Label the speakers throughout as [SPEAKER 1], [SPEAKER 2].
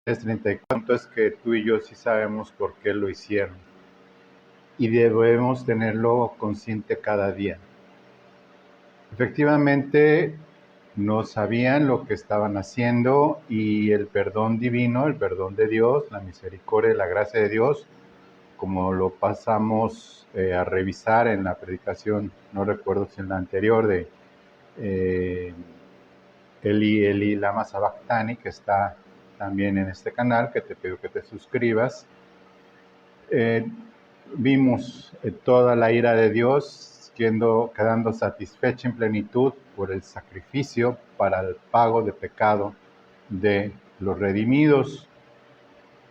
[SPEAKER 1] 34, es que tú y yo sí sabemos por qué lo hicieron y debemos tenerlo consciente cada día. Efectivamente, no sabían lo que estaban haciendo y el perdón divino, el perdón de Dios, la misericordia y la gracia de Dios, como lo pasamos a revisar en la predicación, no recuerdo si en la anterior, de Eli Eli Lama Sabachthani, que está también en este canal, que te pido que te suscribas. Vimos toda la ira de Dios quedando satisfecha en plenitud por el sacrificio para el pago de pecado de los redimidos.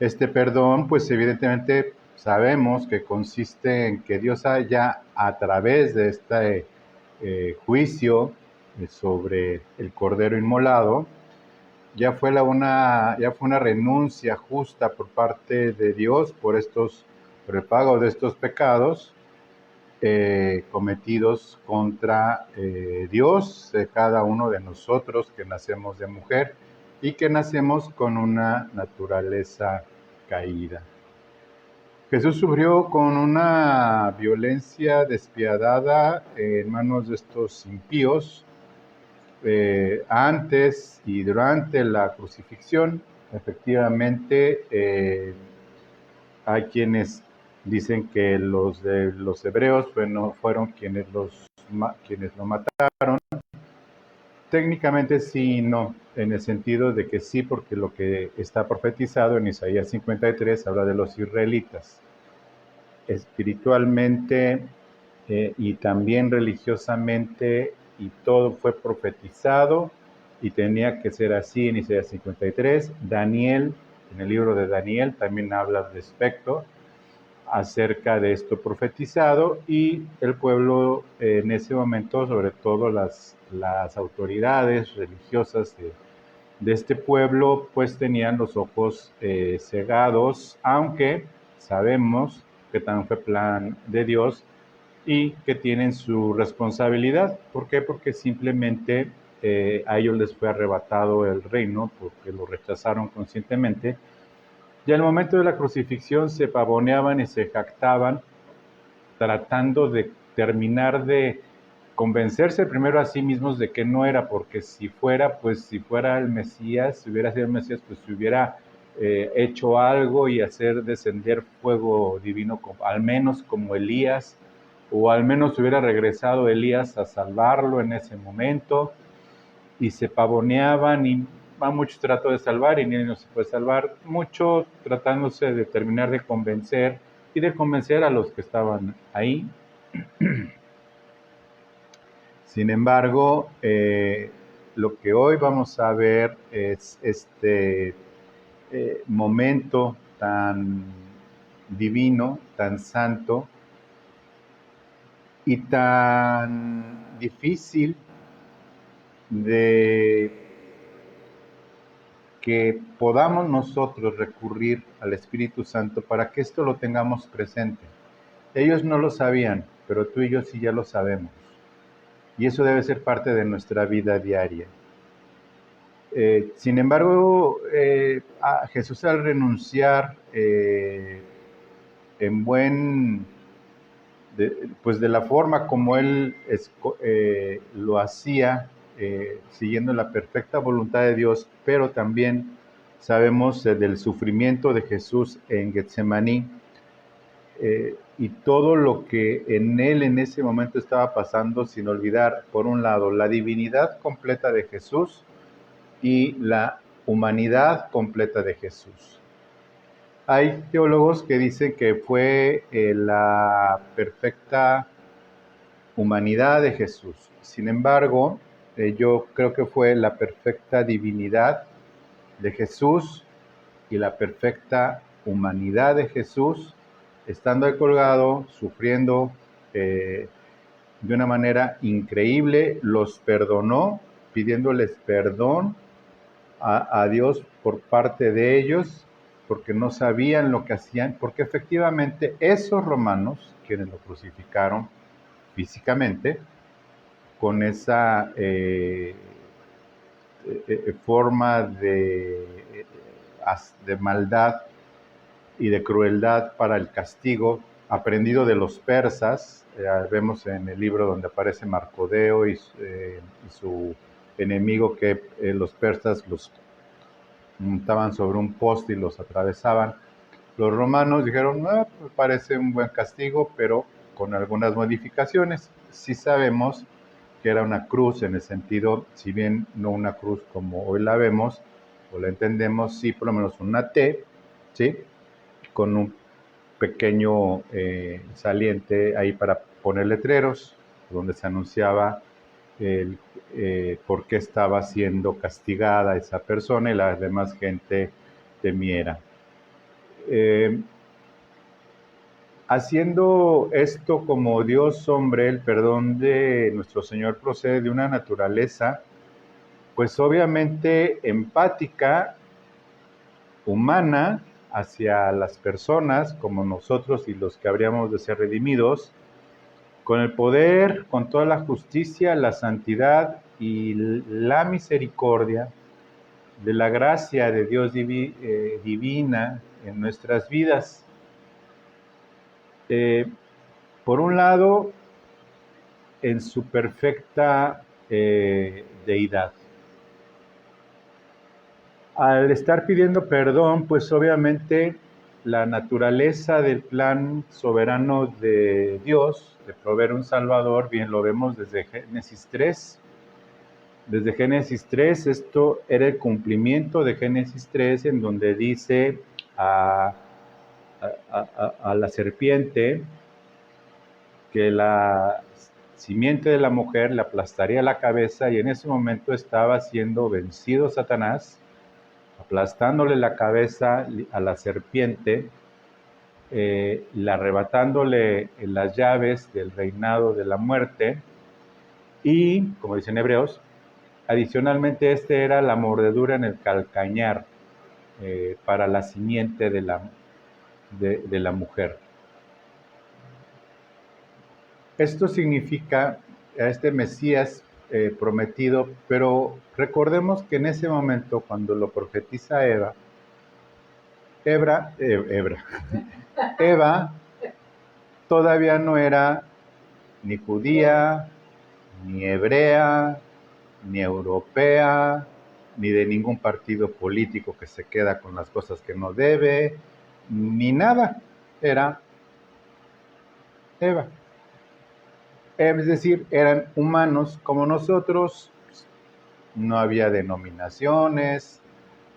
[SPEAKER 1] Este perdón, pues evidentemente sabemos que consiste en que Dios haya, a través de este juicio sobre el Cordero Inmolado, ya fue una renuncia justa por parte de Dios por el pago de estos pecados cometidos contra Dios, de cada uno de nosotros que nacemos de mujer y que nacemos con una naturaleza caída. Jesús sufrió con una violencia despiadada en manos de estos impíos, antes y durante la crucifixión. Efectivamente, hay quienes dicen que los de los hebreos fueron quienes lo mataron. Técnicamente sí y no, en el sentido de que sí, porque lo que está profetizado en Isaías 53 habla de los israelitas. Espiritualmente y también religiosamente, y todo fue profetizado y tenía que ser así en Isaías 53. Daniel, en el libro de Daniel, también habla al respecto acerca de esto profetizado, y el pueblo en ese momento, sobre todo las autoridades religiosas de este pueblo, pues tenían los ojos cegados, aunque sabemos que también fue plan de Dios y que tienen su responsabilidad. ¿Por qué? Porque simplemente a ellos les fue arrebatado el reino porque lo rechazaron conscientemente. Y al momento de la crucifixión se pavoneaban y se jactaban, tratando de terminar de convencerse primero a sí mismos de que no era, porque si fuera el Mesías, si hubiera sido el Mesías, pues si hubiera hecho algo y hacer descender fuego divino, al menos como Elías, o al menos hubiera regresado Elías a salvarlo en ese momento, y se pavoneaban, y muchos trató de salvar y ni no se puede salvar, mucho tratándose de terminar de convencer y de convencer a los que estaban ahí. Sin embargo, lo que hoy vamos a ver es este momento tan divino, tan santo y tan difícil de que podamos nosotros recurrir al Espíritu Santo para que esto lo tengamos presente. Ellos no lo sabían, pero tú y yo sí ya lo sabemos. Y eso debe ser parte de nuestra vida diaria. Sin embargo, a Jesús, al renunciar pues de la forma como él lo hacía, siguiendo la perfecta voluntad de Dios, pero también sabemos del sufrimiento de Jesús en Getsemaní, y todo lo que en él en ese momento estaba pasando, sin olvidar, por un lado, la divinidad completa de Jesús y la humanidad completa de Jesús. Hay teólogos que dicen que fue la perfecta humanidad de Jesús. Sin embargo, yo creo que fue la perfecta divinidad de Jesús y la perfecta humanidad de Jesús, estando ahí colgado, sufriendo de una manera increíble, los perdonó, pidiéndoles perdón a Dios por parte de ellos, porque no sabían lo que hacían, porque efectivamente esos romanos, quienes lo crucificaron físicamente, con esa forma de de maldad y de crueldad para el castigo, aprendido de los persas. Vemos en el libro donde aparece Marcodeo y su enemigo, que los persas los montaban sobre un poste y los atravesaban. Los romanos dijeron, pues parece un buen castigo, pero con algunas modificaciones. Sí sabemos que era una cruz en el sentido, si bien no una cruz como hoy la vemos o la entendemos, sí por lo menos una T, ¿sí? Con un pequeño saliente ahí para poner letreros, donde se anunciaba el por qué estaba siendo castigada esa persona y la demás gente temiera. Haciendo esto como Dios hombre, el perdón de nuestro Señor procede de una naturaleza, pues obviamente empática, humana, hacia las personas como nosotros y los que habríamos de ser redimidos, con el poder, con toda la justicia, la santidad y la misericordia de la gracia de Dios divina en nuestras vidas. Por un lado, en su perfecta deidad. Al estar pidiendo perdón, pues obviamente la naturaleza del plan soberano de Dios, de proveer un Salvador, bien lo vemos desde Génesis 3. Desde Génesis 3, esto era el cumplimiento de Génesis 3, en donde dice a la serpiente que la simiente de la mujer le aplastaría la cabeza, y en ese momento estaba siendo vencido Satanás, aplastándole la cabeza a la serpiente, arrebatándole las llaves del reinado de la muerte, y, como dicen Hebreos, adicionalmente era la mordedura en el calcañar para la simiente de la mujer. Esto significa a este Mesías prometido, pero recordemos que en ese momento, cuando lo profetiza Eva todavía no era ni judía, ni hebrea, ni europea, ni de ningún partido político que se queda con las cosas que no debe, ni nada. Era Eva. Es decir, eran humanos como nosotros, no había denominaciones,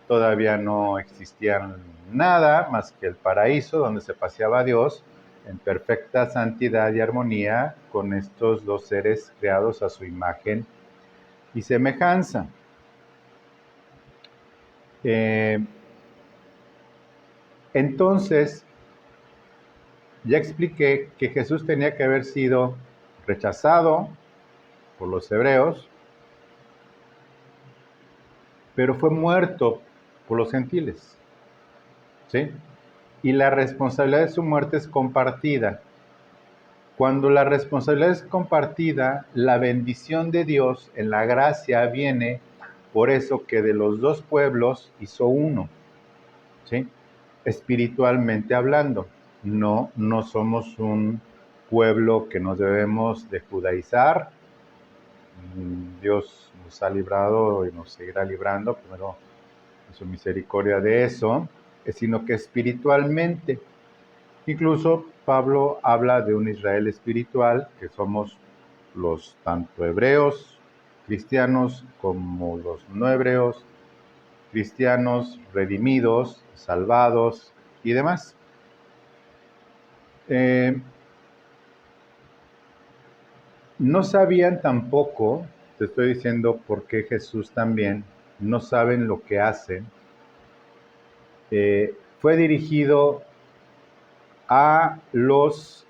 [SPEAKER 1] todavía no existía nada más que el paraíso donde se paseaba Dios en perfecta santidad y armonía con estos dos seres creados a su imagen y semejanza. Entonces, ya expliqué que Jesús tenía que haber sido rechazado por los hebreos, pero fue muerto por los gentiles, ¿sí? Y la responsabilidad de su muerte es compartida. Cuando la responsabilidad es compartida, la bendición de Dios en la gracia viene por eso que de los dos pueblos hizo uno, ¿sí? Espiritualmente hablando. No somos un pueblo que nos debemos de judaizar. Dios nos ha librado y nos seguirá librando, primero en su misericordia de eso, sino que espiritualmente. Incluso Pablo habla de un Israel espiritual, que somos los tanto hebreos, cristianos, como los no hebreos, cristianos, redimidos, salvados y demás. No sabían tampoco, te estoy diciendo por qué Jesús también, no saben lo que hacen. Fue dirigido a los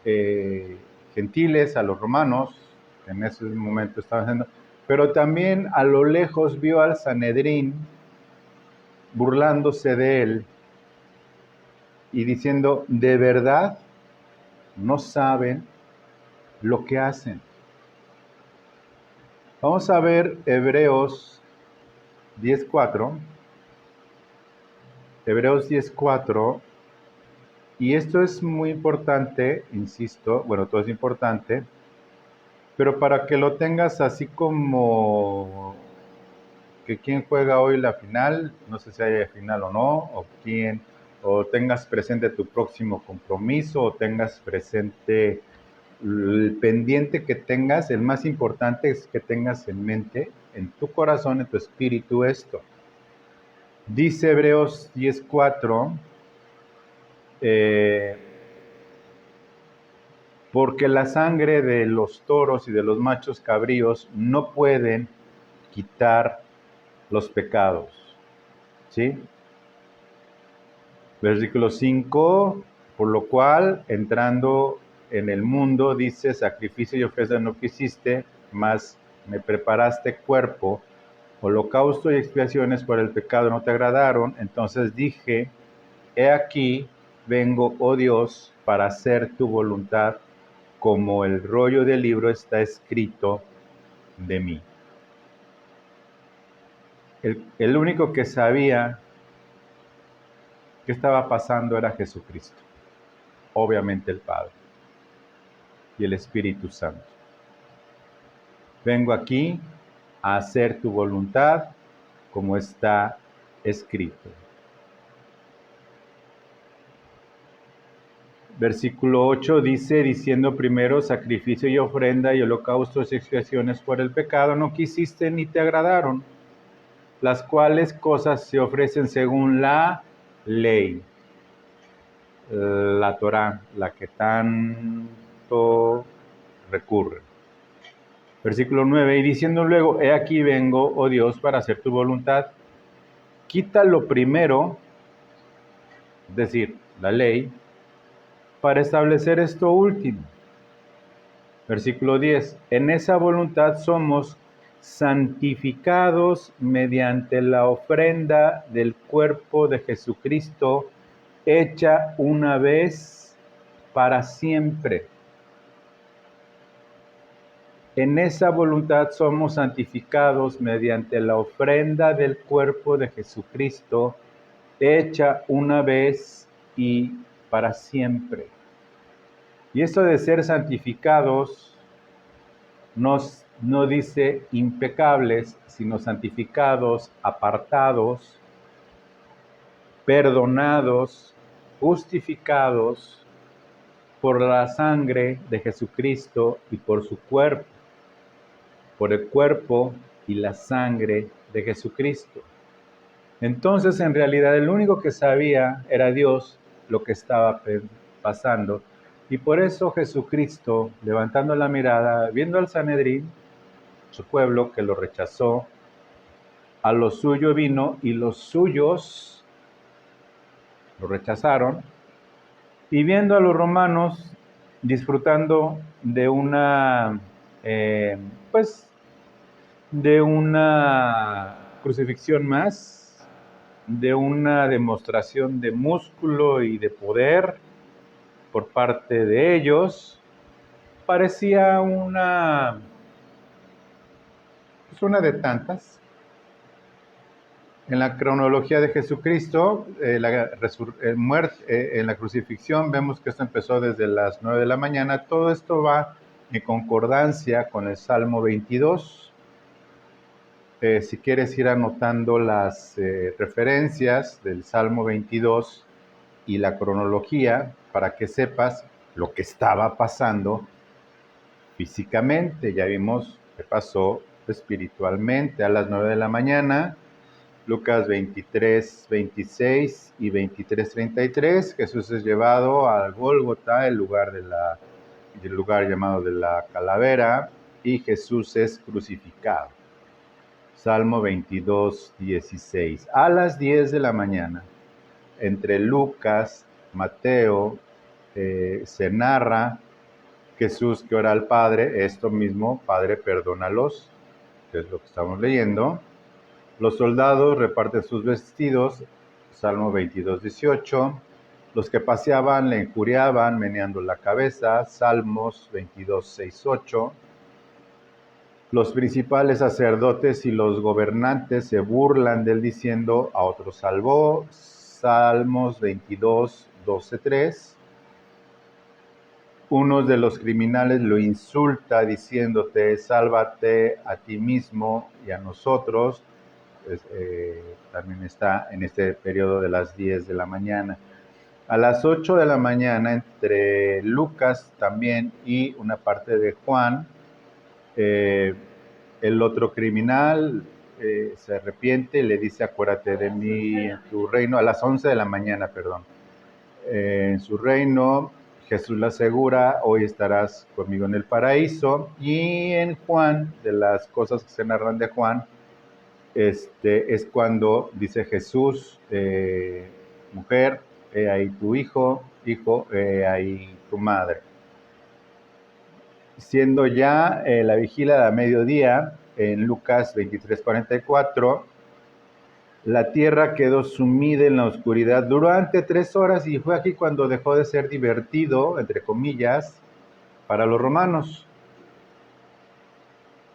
[SPEAKER 1] gentiles, a los romanos, que en ese momento estaban haciendo, pero también a lo lejos vio al Sanedrín burlándose de él y diciendo, ¿de verdad no saben lo que hacen? Vamos a ver Hebreos 10:4. Hebreos 10:4, y esto es muy importante, insisto, bueno, todo es importante, pero para que lo tengas así como que quién juega hoy la final, no sé si haya final o no, o tengas presente tu próximo compromiso, o tengas presente el pendiente que tengas, el más importante es que tengas en mente, en tu corazón, en tu espíritu esto. Dice Hebreos 10:4, porque la sangre de los toros y de los machos cabríos no pueden quitar los pecados. ¿Sí? Versículo 5, por lo cual, entrando en el mundo, dice, sacrificio y ofrenda no quisiste, mas me preparaste cuerpo, holocausto y expiaciones por el pecado no te agradaron, entonces dije, he aquí, vengo, oh Dios, para hacer tu voluntad, como el rollo del libro está escrito de mí. El único que sabía qué estaba pasando era Jesucristo, obviamente el Padre y el Espíritu Santo. Vengo aquí a hacer tu voluntad como está escrito. Versículo 8 dice, diciendo primero, sacrificio y ofrenda y holocaustos y expiaciones por el pecado no quisiste ni te agradaron, las cuales cosas se ofrecen según la ley, la Torá, la que tanto recurre. Versículo 9, y diciendo luego, he aquí vengo, oh Dios, para hacer tu voluntad. Quita lo primero, es decir, la ley, para establecer esto último. Versículo 10, en esa voluntad somos santificados mediante la ofrenda del cuerpo de Jesucristo, hecha una vez para siempre. En esa voluntad somos santificados mediante la ofrenda del cuerpo de Jesucristo, hecha una vez y para siempre. Y esto de ser santificados no dice impecables, sino santificados, apartados, perdonados, justificados por la sangre de Jesucristo y por su cuerpo, por el cuerpo y la sangre de Jesucristo. Entonces, en realidad, el único que sabía era Dios lo que estaba pasando. Y por eso Jesucristo, levantando la mirada, viendo al Sanedrín, su pueblo que lo rechazó, a lo suyo vino y los suyos lo rechazaron, y viendo a los romanos disfrutando de una, pues, de una crucifixión más, de una demostración de músculo y de poder por parte de ellos, parecía una de tantas. En la cronología de Jesucristo, en la crucifixión, vemos que esto empezó desde las 9 de la mañana. Todo esto va en concordancia con el Salmo 22. Si quieres ir anotando las referencias del Salmo 22 y la cronología, para que sepas lo que estaba pasando físicamente. Ya vimos qué pasó espiritualmente a las 9 de la mañana. Lucas 23, 26 y 23, 33. Jesús es llevado al Gólgota, el lugar llamado de la calavera, y Jesús es crucificado. Salmo 22, 16. A las 10 de la mañana, entre Lucas, Mateo, se narra Jesús que ora al Padre, esto mismo, Padre, perdónalos, que es lo que estamos leyendo. Los soldados reparten sus vestidos, Salmo 22, 18. Los que paseaban le injuriaban, meneando la cabeza, Salmos 22, 6, 8. Los principales sacerdotes y los gobernantes se burlan de él diciendo, a otros salvó, Salmos 22, 12, 3. Uno de los criminales lo insulta diciéndote, sálvate a ti mismo y a nosotros. Pues, también está en este periodo de las 10 de la mañana. A las 8 de la mañana, entre Lucas también y una parte de Juan, el otro criminal se arrepiente y le dice, acuérdate de mí en tu reino, a las 11 de la mañana, perdón. En su reino, Jesús le asegura, hoy estarás conmigo en el paraíso. Y en Juan, de las cosas que se narran de Juan, es cuando dice Jesús, mujer, he ahí tu hijo, he ahí tu madre. Siendo ya la vigilia de mediodía, en Lucas 23:44, la tierra quedó sumida en la oscuridad durante 3 horas y fue aquí cuando dejó de ser divertido, entre comillas, para los romanos.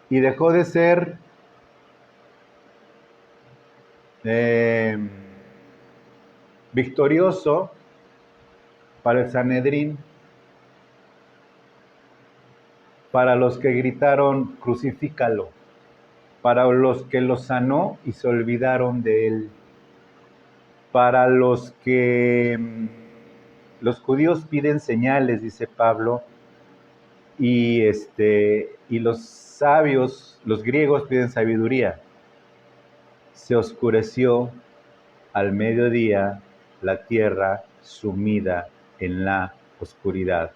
[SPEAKER 1] Y dejó de ser victorioso para el Sanedrín, para los que gritaron, crucifícalo, para los que lo sanó y se olvidaron de él, para los que los judíos piden señales, dice Pablo, y los sabios, los griegos piden sabiduría. Se oscureció al mediodía la tierra sumida en la oscuridad.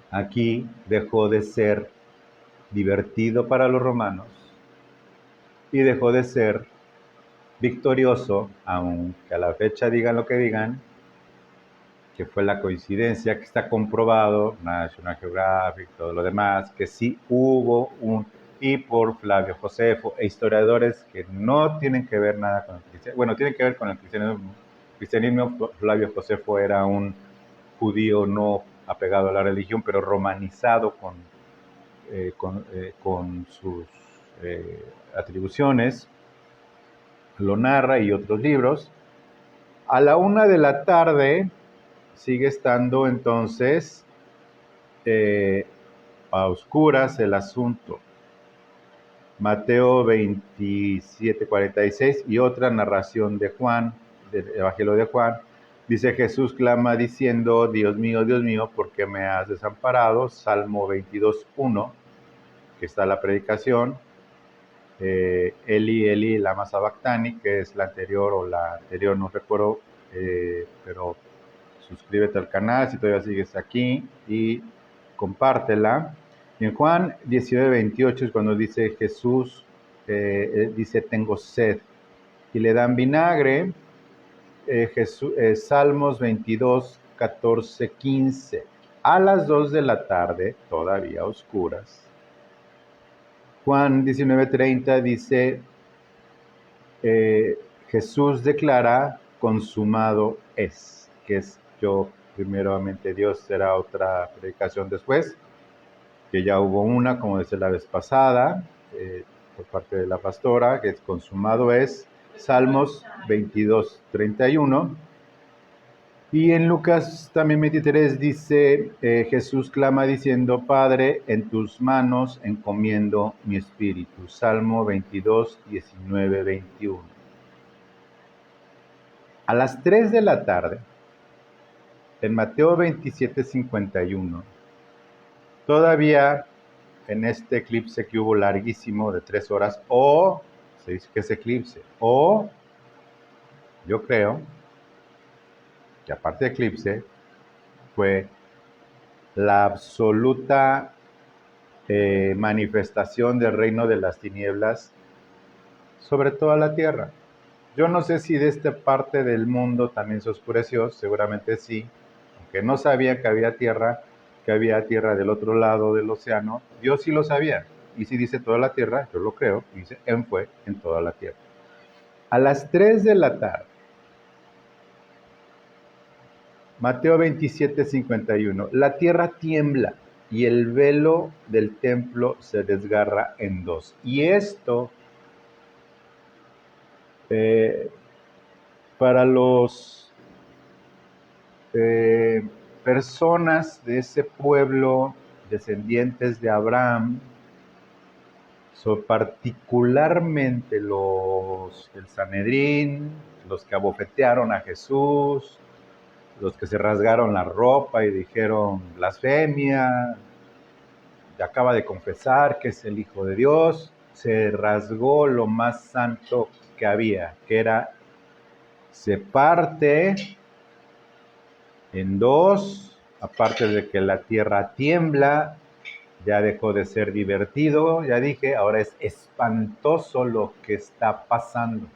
[SPEAKER 1] Aquí dejó de ser divertido para los romanos y dejó de ser victorioso, aunque a la fecha digan lo que digan, que fue la coincidencia, que está comprobado, National Geographic, todo lo demás, que sí hubo y por Flavio Josefo e historiadores que no tienen que ver nada con el cristianismo, bueno, tienen que ver con el cristianismo. Flavio Josefo era un judío no apegado a la religión, pero romanizado con sus atribuciones, lo narra, y otros libros. A la 1 de la tarde sigue estando entonces a oscuras el asunto. Mateo 27:46 y otra narración de Juan, del Evangelio de Juan, dice: Jesús clama diciendo, Dios mío, ¿por qué me has desamparado? Salmo 22:1, que está la predicación. Eli, Eli, lama sabactani, que es la anterior, no recuerdo, pero suscríbete al canal si todavía sigues aquí y compártela. Y en Juan 19:28 es cuando dice Jesús, dice, tengo sed, y le dan vinagre. Salmos 22:14-15. A las 2 de la tarde, todavía a oscuras, Juan 19:30 dice, Jesús declara, consumado es, que es yo, primeramente Dios, será otra predicación después, que ya hubo una, como decía la vez pasada, por parte de la pastora, que es consumado es, Salmos 22:31. Y en Lucas también 23 dice, Jesús clama diciendo, Padre, en tus manos encomiendo mi espíritu. Salmo 22:19-21. A las 3 de la tarde, en Mateo 27:51, todavía en este eclipse que hubo larguísimo de 3 horas, o se dice que es eclipse, o yo creo que aparte de eclipse, fue la absoluta manifestación del reino de las tinieblas sobre toda la tierra. Yo no sé si de esta parte del mundo también se oscureció, seguramente sí, aunque no sabía que había tierra del otro lado del océano. Dios sí lo sabía, y si dice toda la tierra, yo lo creo, dice, fue en toda la tierra. A las 3 de la tarde, Mateo 27:51, la tierra tiembla y el velo del templo se desgarra en dos. Y esto Para los personas de ese pueblo, descendientes de Abraham, particularmente el Sanedrín, los que abofetearon a Jesús, los que se rasgaron la ropa y dijeron blasfemia, acaba de confesar que es el Hijo de Dios, se rasgó lo más santo que había, que era, se parte en dos, aparte de que la tierra tiembla, ya dejó de ser divertido, ya dije, ahora es espantoso lo que está pasando.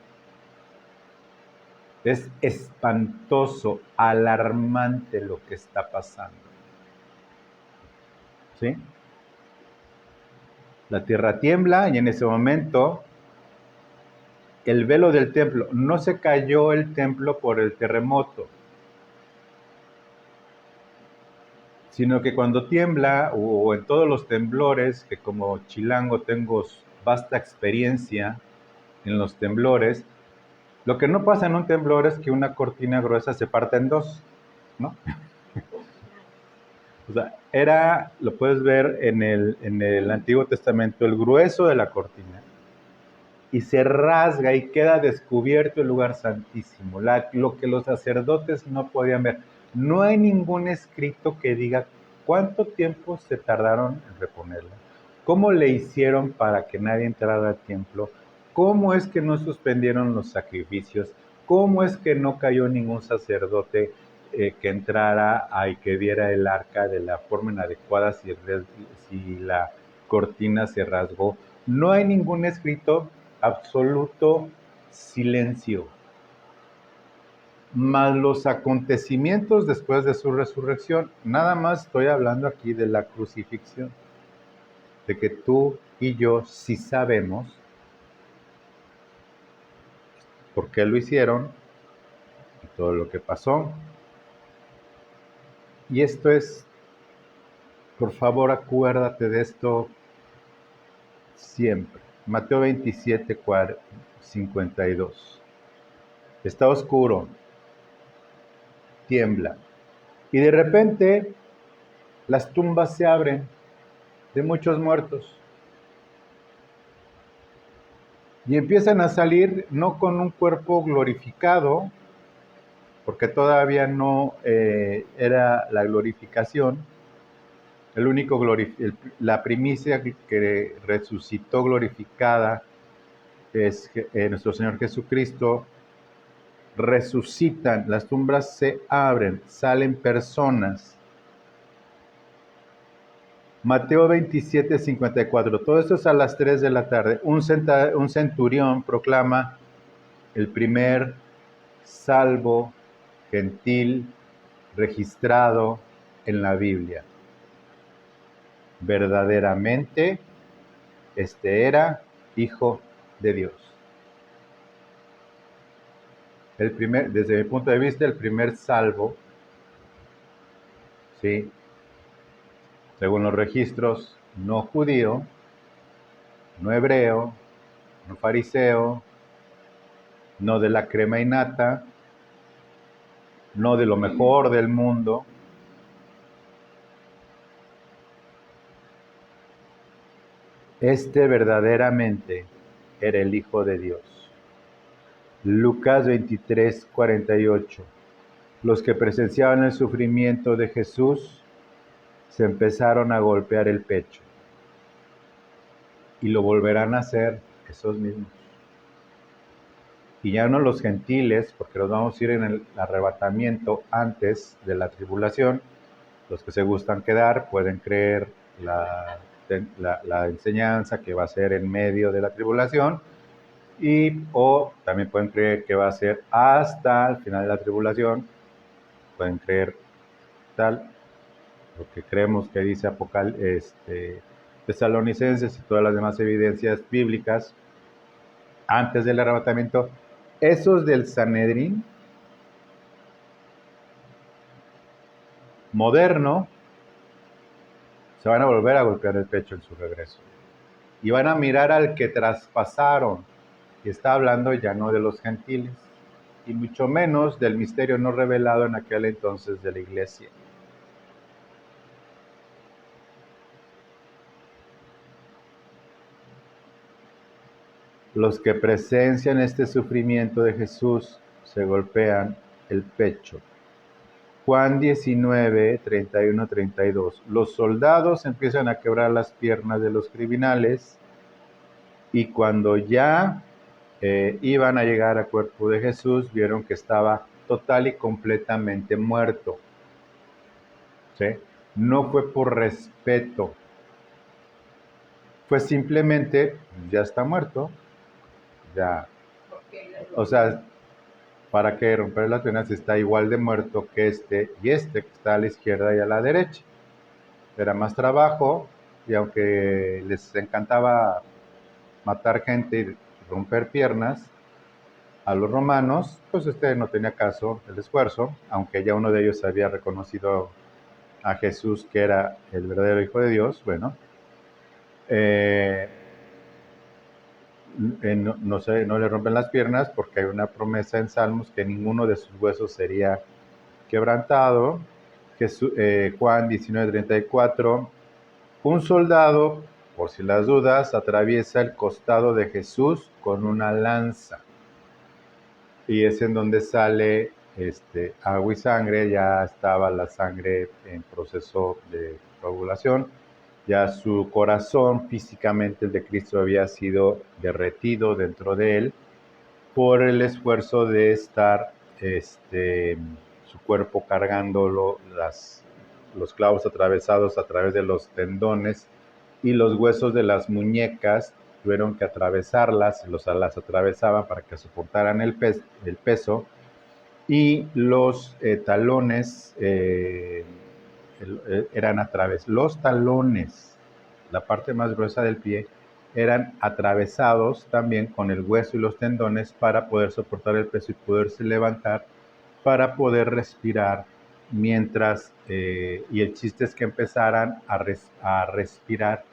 [SPEAKER 1] Es espantoso, alarmante lo que está pasando. ¿Sí? La tierra tiembla y en ese momento el velo del templo, no se cayó el templo por el terremoto, sino que cuando tiembla o en todos los temblores, que como chilango tengo vasta experiencia en los temblores, lo que no pasa en un temblor es que una cortina gruesa se parte en dos, ¿no? O sea, lo puedes ver en el Antiguo Testamento, el grueso de la cortina, y se rasga y queda descubierto el lugar santísimo, lo que los sacerdotes no podían ver. No hay ningún escrito que diga cuánto tiempo se tardaron en reponerla, cómo le hicieron para que nadie entrara al templo, cómo es que no suspendieron los sacrificios, cómo es que no cayó ningún sacerdote que entrara y que viera el arca de la forma inadecuada si la cortina se rasgó. No hay ningún escrito, absoluto silencio. Más los acontecimientos después de su resurrección. Nada más estoy hablando aquí de la crucifixión, de que tú y yo sí sabemos por qué lo hicieron y todo lo que pasó. Y esto es, por favor, acuérdate de esto siempre. Mateo 27, 52. Está oscuro, tiembla. Y de repente las tumbas se abren de muchos muertos. Y empiezan a salir no con un cuerpo glorificado, porque todavía no era la glorificación. La primicia que resucitó glorificada es nuestro Señor Jesucristo. Resucitan, las tumbas se abren, salen personas. Mateo 27, 54. Todo esto es a las 3 de la tarde. Un centurión proclama el primer salvo gentil registrado en la Biblia. Verdaderamente, este era hijo de Dios. Desde mi punto de vista, el primer salvo, ¿sí? Según los registros, no judío, no hebreo, no fariseo, no de la crema innata, no de lo mejor del mundo. Este verdaderamente era el Hijo de Dios. Lucas 23, 48. Los que presenciaban el sufrimiento de Jesús se empezaron a golpear el pecho. Y lo volverán a hacer esos mismos. Y ya no los gentiles, porque los vamos a ir en el arrebatamiento antes de la tribulación. Los que se gustan quedar pueden creer la enseñanza que va a ser en medio de la tribulación, o también pueden creer que va a ser hasta el final de la tribulación. Pueden creer tal, lo que creemos que dice Tesalonicenses y todas las demás evidencias bíblicas antes del arrebatamiento. Esos del Sanedrín moderno se van a volver a golpear el pecho en su regreso y van a mirar al que traspasaron, y está hablando ya no de los gentiles, y mucho menos del misterio no revelado en aquel entonces de la iglesia. Los que presencian este sufrimiento de Jesús se golpean el pecho. Juan 19, 31, 32. Los soldados empiezan a quebrar las piernas de los criminales y cuando ya iban a llegar al cuerpo de Jesús, vieron que estaba total y completamente muerto. ¿Sí? No fue por respeto, fue simplemente, ya está muerto, ya. O sea, ¿para qué romper las piernas si está igual de muerto que este y este que está a la izquierda y a la derecha? Era más trabajo y aunque les encantaba matar gente y romper piernas a los romanos, pues no tenía caso el esfuerzo, aunque ya uno de ellos había reconocido a Jesús que era el verdadero Hijo de Dios. Bueno, no le rompen las piernas porque hay una promesa en Salmos que ninguno de sus huesos sería quebrantado. Juan 19:34, un soldado, por si las dudas, atraviesa el costado de Jesús con una lanza. Y es en donde sale agua y sangre. Ya estaba la sangre en proceso de coagulación. Ya su corazón, físicamente el de Cristo, había sido derretido dentro de él por el esfuerzo de estar su cuerpo cargándolo, los clavos atravesados a través de los tendones y los huesos de las muñecas. Tuvieron que atravesarlas, las atravesaban para que soportaran el peso, y los talones eran los talones, la parte más gruesa del pie, eran atravesados también con el hueso y los tendones para poder soportar el peso y poderse levantar, para poder respirar mientras, y el chiste es que empezaran a respirar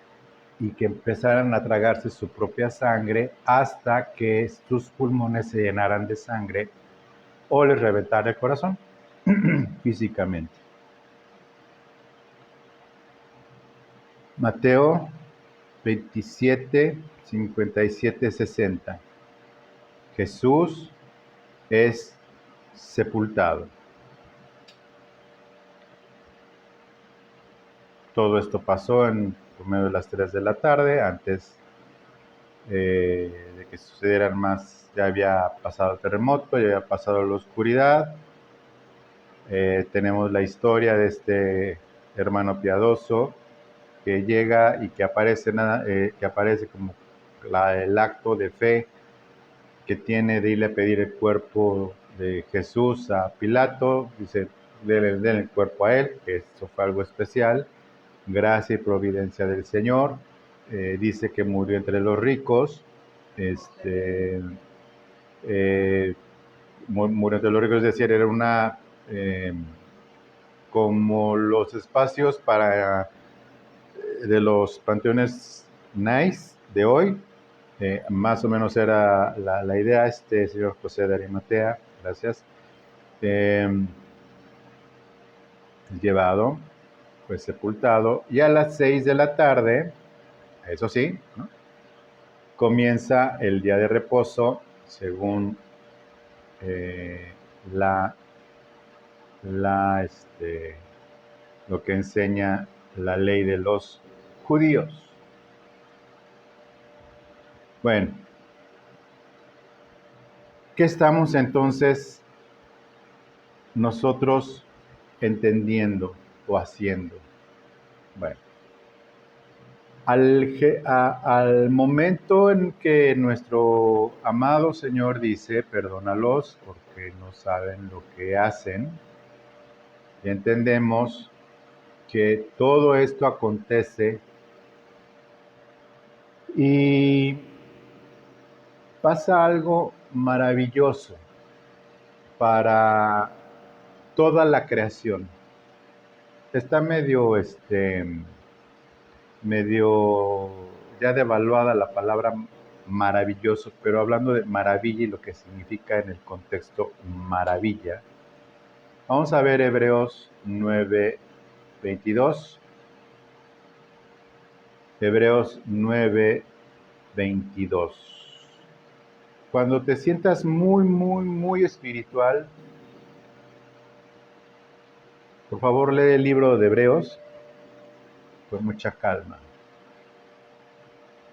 [SPEAKER 1] y que empezaran a tragarse su propia sangre hasta que sus pulmones se llenaran de sangre o les reventara el corazón físicamente. Mateo 27, 57, 60. Jesús es sepultado. Todo esto pasó por medio de las 3 de la tarde, antes de que sucedieran más. Ya había pasado el terremoto, ya había pasado la oscuridad. Tenemos la historia de este hermano piadoso que llega y que aparece como el acto de fe que tiene de irle a pedir el cuerpo de Jesús a Pilato. Dice, denle el cuerpo a él, que eso fue algo especial, gracia y providencia del Señor. Dice que murió entre los ricos, murió entre los ricos, es decir, era una, como los espacios de los panteones nice de hoy. Más o menos era la idea. Señor José de Arimatea, gracias, llevado, pues sepultado, y a las 6 de la tarde, eso sí, ¿no?, comienza el día de reposo según lo que enseña la ley de los judíos. Bueno, ¿qué estamos entonces nosotros entendiendo o haciendo? Bueno, al momento en que nuestro amado Señor dice, perdónalos porque no saben lo que hacen, y entendemos que todo esto acontece y pasa algo maravilloso para toda la creación. Está medio ya devaluada la palabra maravilloso, pero hablando de maravilla y lo que significa en el contexto maravilla, vamos a ver Hebreos 9:22. Hebreos 9:22. Cuando te sientas muy, muy, muy espiritual, por favor lee el libro de Hebreos con mucha calma.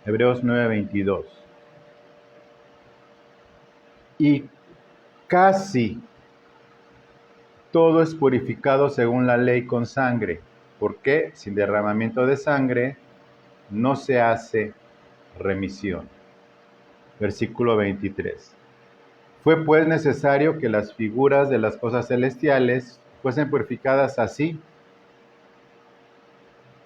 [SPEAKER 1] Hebreos 9:22. Y casi todo es purificado según la ley con sangre, porque sin derramamiento de sangre no se hace remisión. Versículo 23. Fue pues necesario que las figuras de las cosas celestiales fuesen purificadas así,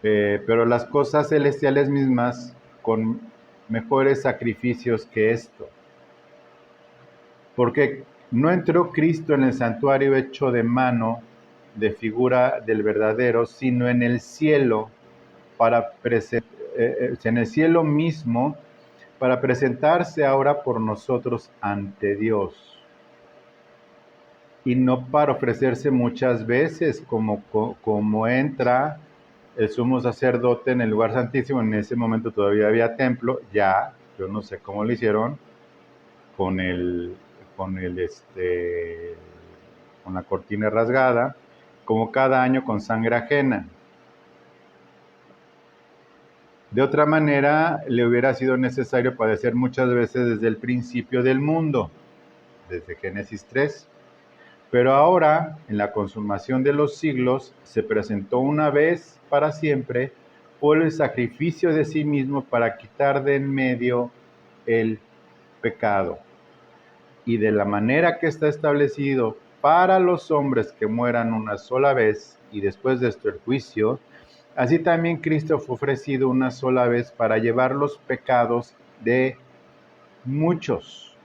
[SPEAKER 1] pero las cosas celestiales mismas con mejores sacrificios que esto. Porque no entró Cristo en el santuario hecho de mano, de figura del verdadero, sino en el cielo, en el cielo mismo, para presentarse ahora por nosotros ante Dios. Y no para ofrecerse muchas veces como entra el sumo sacerdote en el lugar santísimo. En ese momento todavía había templo, ya, yo no sé cómo lo hicieron, con la cortina rasgada, como cada año con sangre ajena. De otra manera, le hubiera sido necesario padecer muchas veces desde el principio del mundo, desde Génesis 3. Pero ahora, en la consumación de los siglos, se presentó una vez para siempre por el sacrificio de sí mismo para quitar de en medio el pecado. Y de la manera que está establecido para los hombres que mueran una sola vez y después de esto el juicio, así también Cristo fue ofrecido una sola vez para llevar los pecados de muchos,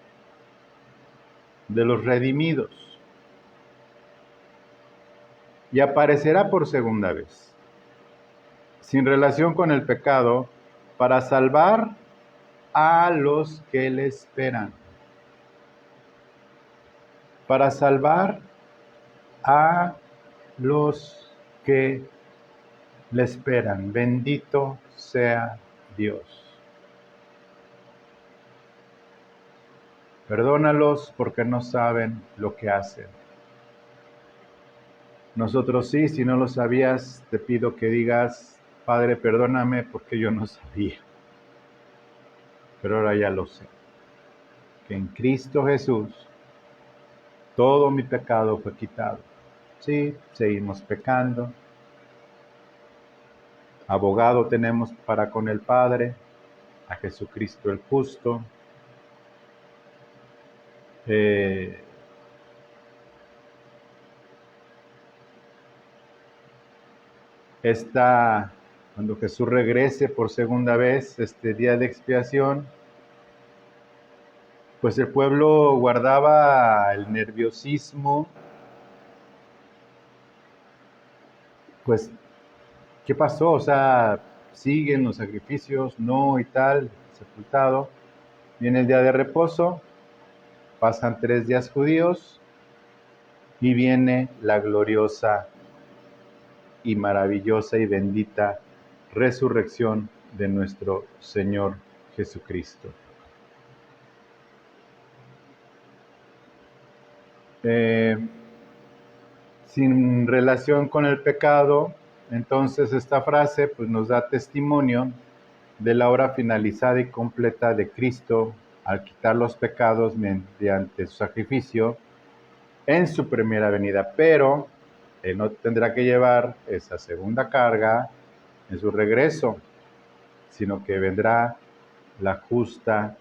[SPEAKER 1] de los redimidos, y aparecerá por segunda vez, sin relación con el pecado, para salvar a los que le esperan. Para salvar a los que le esperan. Bendito sea Dios. Perdónalos porque no saben lo que hacen. Nosotros sí, si no lo sabías, te pido que digas, Padre, perdóname porque yo no sabía. Pero ahora ya lo sé. Que en Cristo Jesús todo mi pecado fue quitado. Sí, seguimos pecando. Abogado tenemos para con el Padre, a Jesucristo el justo. Cuando Jesús regrese por segunda vez, este día de expiación, pues el pueblo guardaba el nerviosismo. Pues, ¿qué pasó? O sea, siguen los sacrificios, no y tal, sepultado. Viene el día de reposo, pasan 3 días judíos y viene la gloriosa y maravillosa y bendita resurrección de nuestro Señor Jesucristo. Sin relación con el pecado, entonces esta frase pues, nos da testimonio de la obra finalizada y completa de Cristo al quitar los pecados mediante su sacrificio en su primera venida, pero Él no tendrá que llevar esa segunda carga en su regreso, sino que vendrá la justa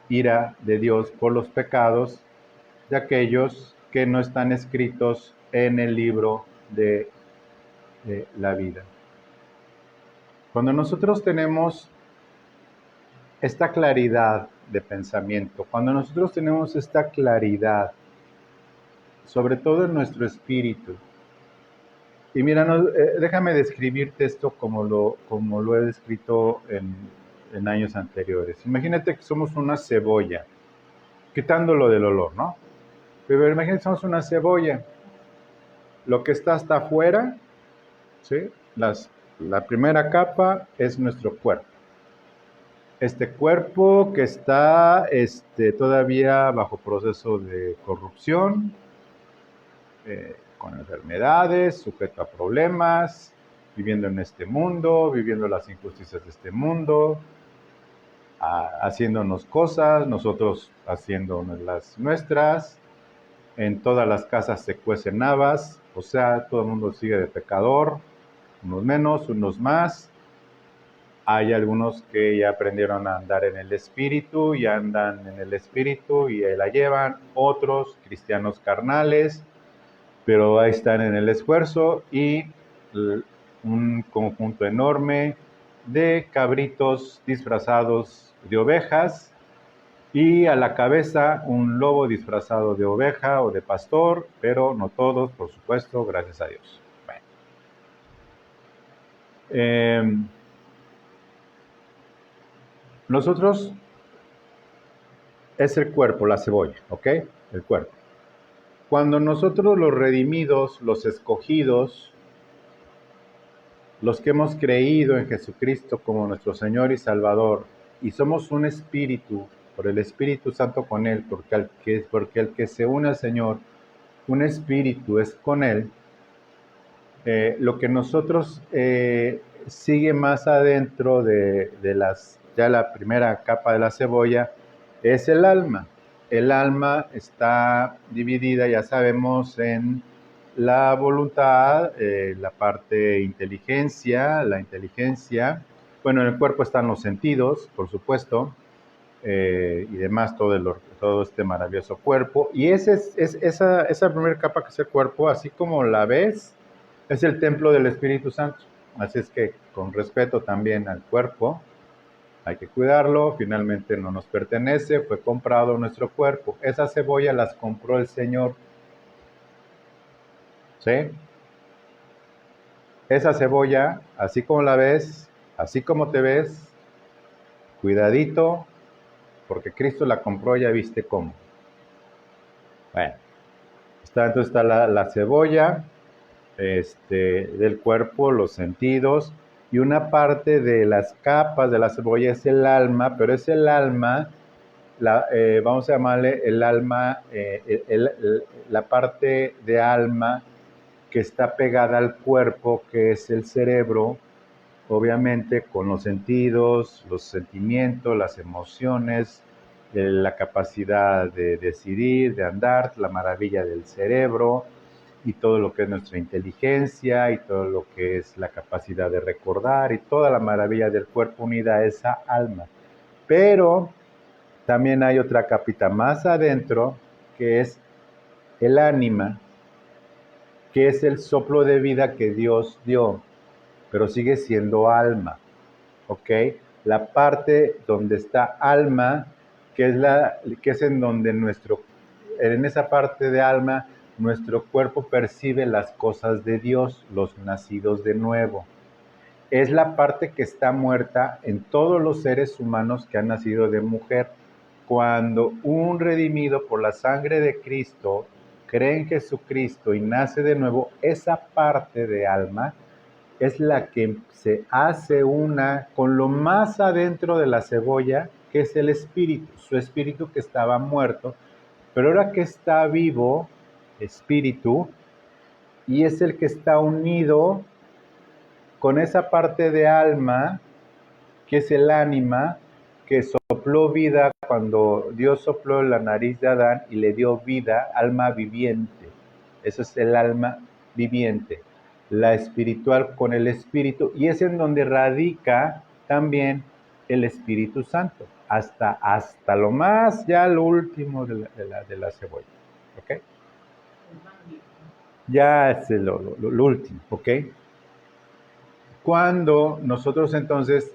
[SPEAKER 1] ira de Dios por los pecados de aquellos que no están escritos en el libro de la vida. Cuando nosotros tenemos esta claridad de pensamiento, cuando nosotros tenemos esta claridad, sobre todo en nuestro espíritu, y mira, déjame describirte esto como lo he descrito en años anteriores. Imagínate que somos una cebolla, quitándolo del olor, ¿no? Pero imagínate que somos una cebolla. Lo que está hasta afuera, ¿sí? La primera capa es nuestro cuerpo. Este cuerpo que está todavía bajo proceso de corrupción, con enfermedades, sujeto a problemas, viviendo en este mundo, viviendo las injusticias de este mundo, haciéndonos cosas, nosotros haciéndonos las nuestras. En todas las casas se cuecen habas, o sea, todo el mundo sigue de pecador, unos menos, unos más. Hay algunos que ya aprendieron a andar en el espíritu y andan en el espíritu y ahí la llevan. Otros, cristianos carnales, pero ahí están en el esfuerzo y un conjunto enorme de cabritos disfrazados de ovejas y a la cabeza un lobo disfrazado de oveja o de pastor, pero no todos, por supuesto, gracias a Dios. Bueno. Nosotros es el cuerpo, la cebolla, ¿ok? El cuerpo. Cuando nosotros los redimidos, los escogidos, los que hemos creído en Jesucristo como nuestro Señor y Salvador, y somos un espíritu, por el Espíritu Santo con Él, porque el que se une al Señor, un espíritu es con Él, lo que nosotros sigue más adentro de ya la primera capa de la cebolla es el alma. El alma está dividida, ya sabemos, en la voluntad, la parte inteligencia, la inteligencia. Bueno, en el cuerpo están los sentidos, por supuesto, y demás, todo este maravilloso cuerpo. Y esa primera capa que es el cuerpo, así como la ves, es el templo del Espíritu Santo. Así es que con respeto también al cuerpo, hay que cuidarlo, finalmente no nos pertenece, fue comprado nuestro cuerpo. Esa cebolla las compró el Señor. ¿Sí? Esa cebolla, así como la ves, así como te ves, cuidadito, porque Cristo la compró, ya viste cómo. Bueno, entonces está la cebolla, del cuerpo, los sentidos, y una parte de las capas de la cebolla es el alma, pero es el alma, vamos a llamarle el alma, la parte de alma que está pegada al cuerpo, que es el cerebro, obviamente con los sentidos, los sentimientos, las emociones, la capacidad de decidir, de andar, la maravilla del cerebro y todo lo que es nuestra inteligencia y todo lo que es la capacidad de recordar y toda la maravilla del cuerpo unida a esa alma. Pero también hay otra capita más adentro que es el ánima, que es el soplo de vida que Dios dio, pero sigue siendo alma, ¿ok? La parte donde está alma, que es en donde en esa parte de alma, nuestro cuerpo percibe las cosas de Dios, los nacidos de nuevo. Es la parte que está muerta en todos los seres humanos que han nacido de mujer. Cuando un redimido por la sangre de Cristo cree en Jesucristo y nace de nuevo, esa parte de alma es la que se hace una con lo más adentro de la cebolla, que es el espíritu, su espíritu que estaba muerto, pero ahora que está vivo, espíritu, y es el que está unido con esa parte de alma, que es el ánima, que sopló vida cuando Dios sopló en la nariz de Adán y le dio vida, alma viviente. Eso es el alma viviente, la espiritual con el espíritu, y es en donde radica también el Espíritu Santo, hasta lo más, ya lo último de la cebolla. ¿Ok? Ya es lo último, ¿ok? Cuando nosotros entonces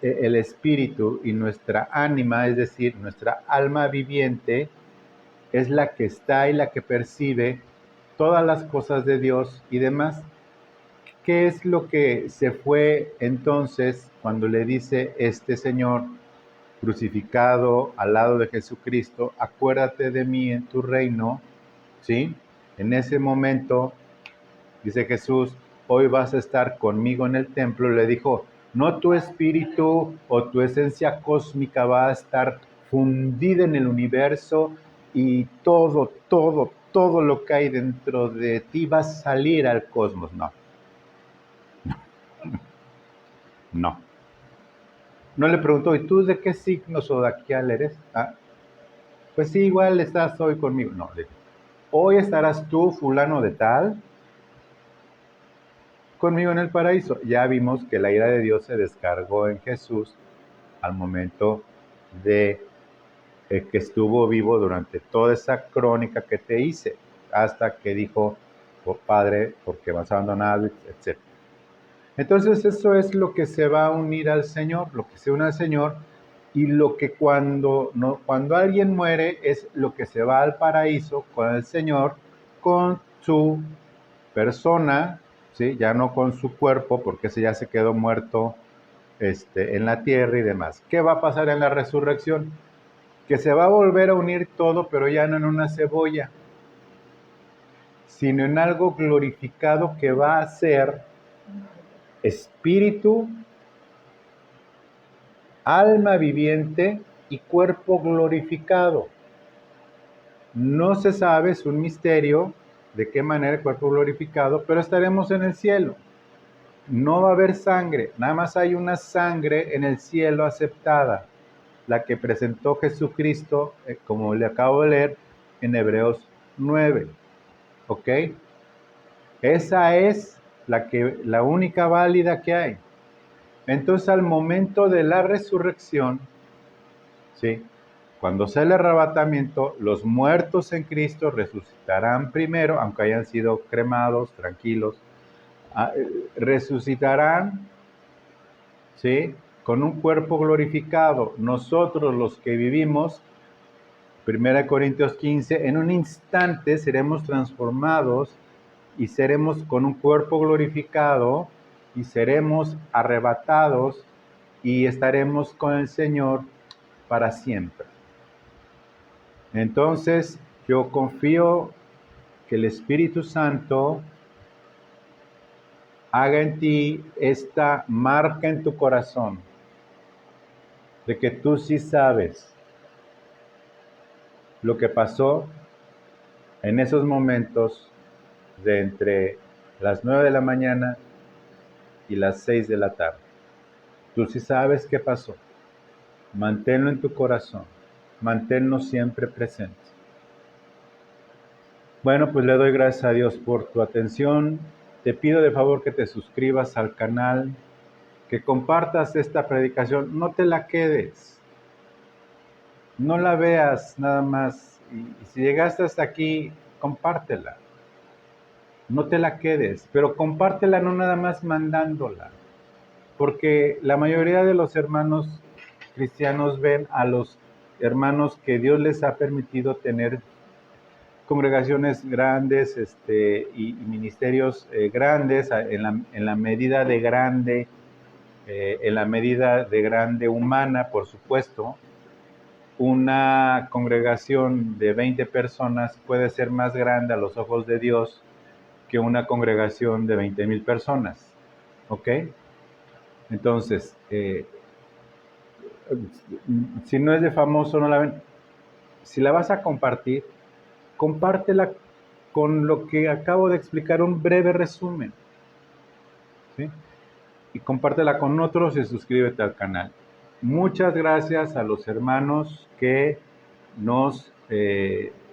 [SPEAKER 1] el espíritu y nuestra ánima, es decir, nuestra alma viviente, es la que está y la que percibe todas las cosas de Dios y demás. ¿Qué es lo que se fue entonces cuando le dice este Señor crucificado al lado de Jesucristo, acuérdate de mí en tu reino? ¿Sí? En ese momento, dice Jesús, hoy vas a estar conmigo en el templo. Le dijo, no tu espíritu o tu esencia cósmica va a estar fundida en el universo y todo lo que hay dentro de ti va a salir al cosmos. No, no. No le preguntó, ¿y tú de qué signo zodiacal eres? Ah, pues sí, igual estás hoy conmigo. No, le dijo, hoy estarás tú, fulano de tal, conmigo en el paraíso. Ya vimos que la ira de Dios se descargó en Jesús al momento de que estuvo vivo durante toda esa crónica que te hice, hasta que dijo, oh, Padre, porque me has abandonado, etc. Entonces eso es lo que se va a unir al Señor, lo que se une al Señor, y lo que cuando alguien muere es lo que se va al paraíso con el Señor, con su persona, ¿sí? Ya no con su cuerpo, porque ese ya se quedó muerto en la tierra y demás. ¿Qué va a pasar en la resurrección? Que se va a volver a unir todo, pero ya no en una cebolla, sino en algo glorificado que va a ser espíritu, alma viviente y cuerpo glorificado. No se sabe, es un misterio de qué manera el cuerpo glorificado, pero estaremos en el cielo. No va a haber sangre, nada más hay una sangre en el cielo aceptada, la que presentó Jesucristo, como le acabo de leer en Hebreos 9. ¿Ok? Esa es la única válida que hay. Entonces, al momento de la resurrección, ¿sí? Cuando sea el arrebatamiento, los muertos en Cristo resucitarán primero, aunque hayan sido cremados, tranquilos, resucitarán, ¿sí? Con un cuerpo glorificado. Nosotros los que vivimos, 1 Corintios 15, en un instante seremos transformados y seremos con un cuerpo glorificado y seremos arrebatados y estaremos con el Señor para siempre. Entonces, yo confío que el Espíritu Santo haga en ti esta marca en tu corazón de que tú sí sabes lo que pasó en esos momentos de entre las 9 de la mañana y las 6 de la tarde. Tú sí sabes qué pasó. Manténlo en tu corazón. Manténlo siempre presente. Bueno, pues le doy gracias a Dios por tu atención. Te pido de favor que te suscribas al canal, que compartas esta predicación. No te la quedes. No la veas nada más. Y si llegaste hasta aquí, compártela. No te la quedes, pero compártela no nada más mandándola. Porque la mayoría de los hermanos cristianos ven a los hermanos que Dios les ha permitido tener congregaciones grandes y ministerios grandes en la medida de grande, en la medida de grande humana, por supuesto. Una congregación de 20 personas puede ser más grande a los ojos de Dios que una congregación de 20,000 personas. ¿Ok? Entonces, si no es de famoso, no la ven. Si la vas a compartir, compártela con lo que acabo de explicar, un breve resumen, ¿sí? Y compártela con otros y suscríbete al canal. Muchas gracias a los hermanos que nos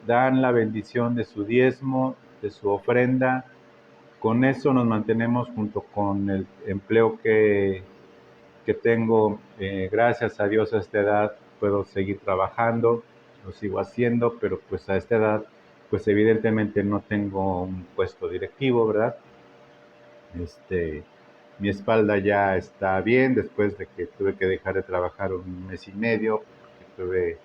[SPEAKER 1] dan la bendición de su diezmo, de su ofrenda. Con eso nos mantenemos junto con el empleo que tengo. Gracias a Dios a esta edad puedo seguir trabajando, lo sigo haciendo, pero pues a esta edad pues evidentemente no tengo un puesto directivo, ¿verdad? Mi espalda ya está bien después de que tuve que dejar de trabajar 1 mes y medio, porque tuve,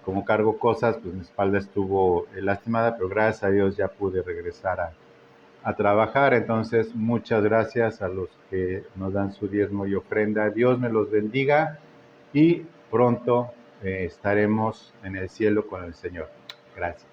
[SPEAKER 1] como cargo cosas, pues mi espalda estuvo lastimada, pero gracias a Dios ya pude regresar a trabajar. Entonces, muchas gracias a los que nos dan su diezmo y ofrenda. Dios me los bendiga y pronto estaremos en el cielo con el Señor. Gracias.